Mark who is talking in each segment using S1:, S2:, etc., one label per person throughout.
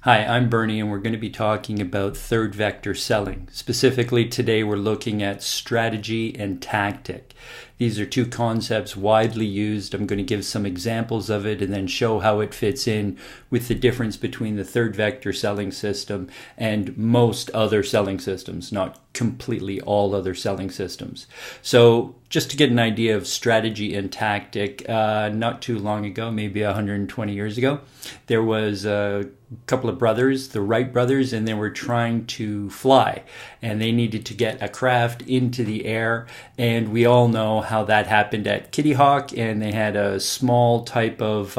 S1: Hi, I'm Bernie, and we're going to be talking about third vector selling. Specifically, today we're looking at strategy and tactic. These are two concepts widely used. I'm going to give some examples of it and then show how it fits in with the difference between the third vector selling system and most other selling systems, not completely all other selling systems. So just to get an idea of strategy and tactic, not too long ago, maybe 120 years ago, there was a couple of brothers, the Wright brothers, and they were trying to fly, and they needed to get a craft into the air. And we all know how that happened at Kitty Hawk, and they had a small type of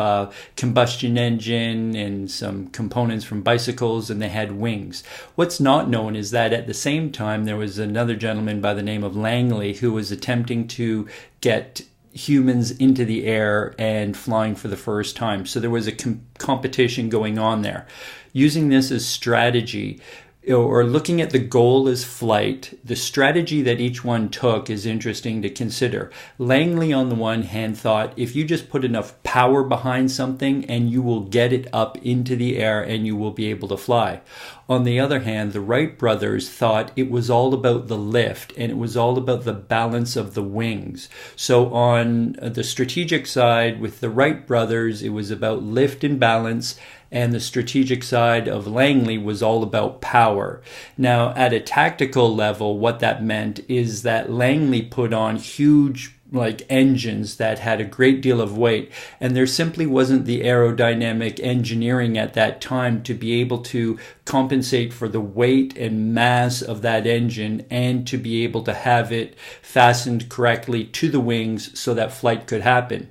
S1: combustion engine and some components from bicycles, and they had wings. What's not known is that at the same time there was another gentleman by the name of Langley who was attempting to get humans into the air and flying for the first time. So there was a competition going on there. Using this as strategy, or looking at the goal as flight, the strategy that each one took is interesting to consider. Langley, on the one hand, thought if you just put enough power behind something and you will get it up into the air and you will be able to fly. On the other hand, the Wright brothers thought it was all about the lift and it was all about the balance of the wings. So on the strategic side with the Wright brothers, it was about lift and balance, and the strategic side of Langley was all about power. Now, at a tactical level, what that meant is that Langley put on huge engines that had a great deal of weight, and there simply wasn't the aerodynamic engineering at that time to be able to compensate for the weight and mass of that engine and to be able to have it fastened correctly to the wings so that flight could happen.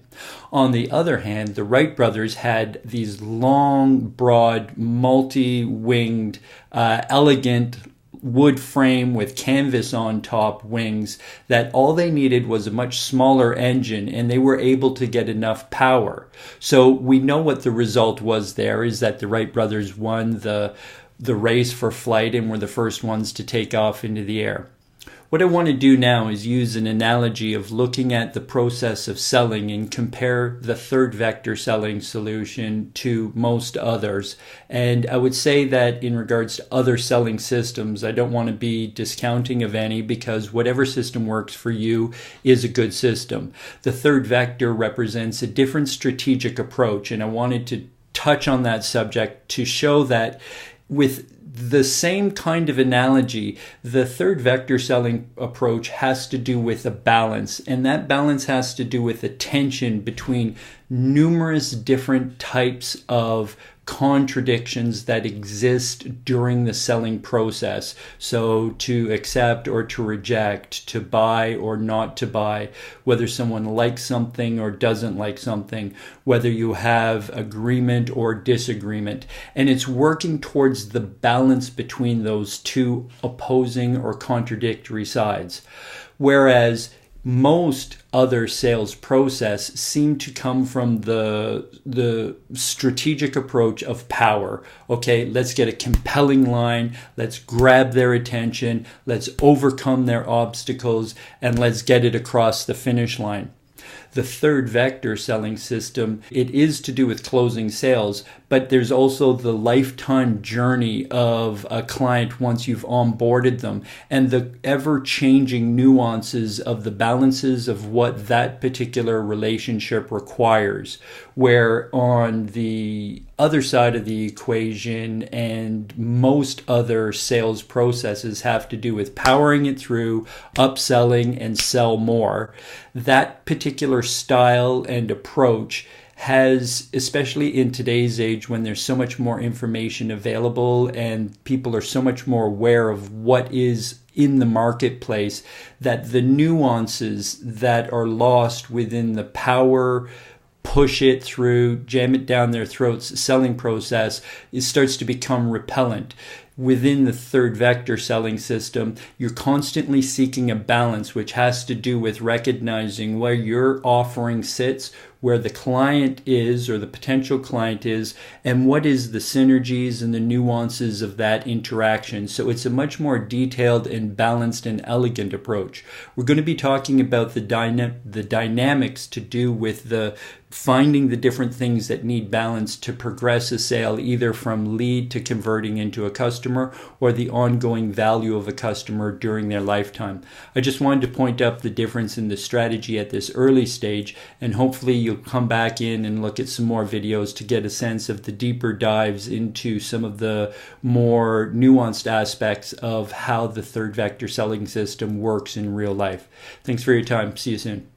S1: On the other hand, the Wright brothers had these long, broad, multi-winged, elegant wood frame with canvas on top wings that all they needed was a much smaller engine, and they were able to get enough power. So we know what the result was there is that the Wright brothers won the race for flight and were the first ones to take off into the air. What I want to do now is use an analogy of looking at the process of selling and compare the third vector selling solution to most others. And I would say that in regards to other selling systems, I don't want to be discounting of any, because whatever system works for you is a good system. The third vector represents a different strategic approach, and I wanted to touch on that subject to show that with the same kind of analogy, the third vector selling approach has to do with a balance, and that balance has to do with a tension between numerous different types of contradictions that exist during the selling process. So to accept or to reject, to buy or not to buy, whether someone likes something or doesn't like something, whether you have agreement or disagreement. And it's working towards the balance between those two opposing or contradictory sides. Whereas most other sales process seem to come from the strategic approach of power. Okay, let's get a compelling line, let's grab their attention, let's overcome their obstacles, and let's get it across the finish line. The third vector selling system, it is to do with closing sales, but there's also the lifetime journey of a client once you've onboarded them, and the ever-changing nuances of the balances of what that particular relationship requires. Where on the other side of the equation, and most other sales processes have to do with powering it through, upselling, and sell more. That particular style and approach has, especially in today's age when there's so much more information available and people are so much more aware of what is in the marketplace, that the nuances that are lost within the power, push it through, jam it down their throats selling process, it starts to become repellent. Within the third vector selling system, you're constantly seeking a balance, which has to do with recognizing where your offering sits, where the client is or the potential client is, and what is the synergies and the nuances of that interaction. So it's a much more detailed and balanced and elegant approach. We're going to be talking about the dynamics to do with the finding the different things that need balance to progress a sale, either from lead to converting into a customer, or the ongoing value of a customer during their lifetime. I just wanted to point out the difference in the strategy at this early stage, and hopefully you'll come back in and look at some more videos to get a sense of the deeper dives into some of the more nuanced aspects of how the third vector selling system works in real life. Thanks for your time. See you soon.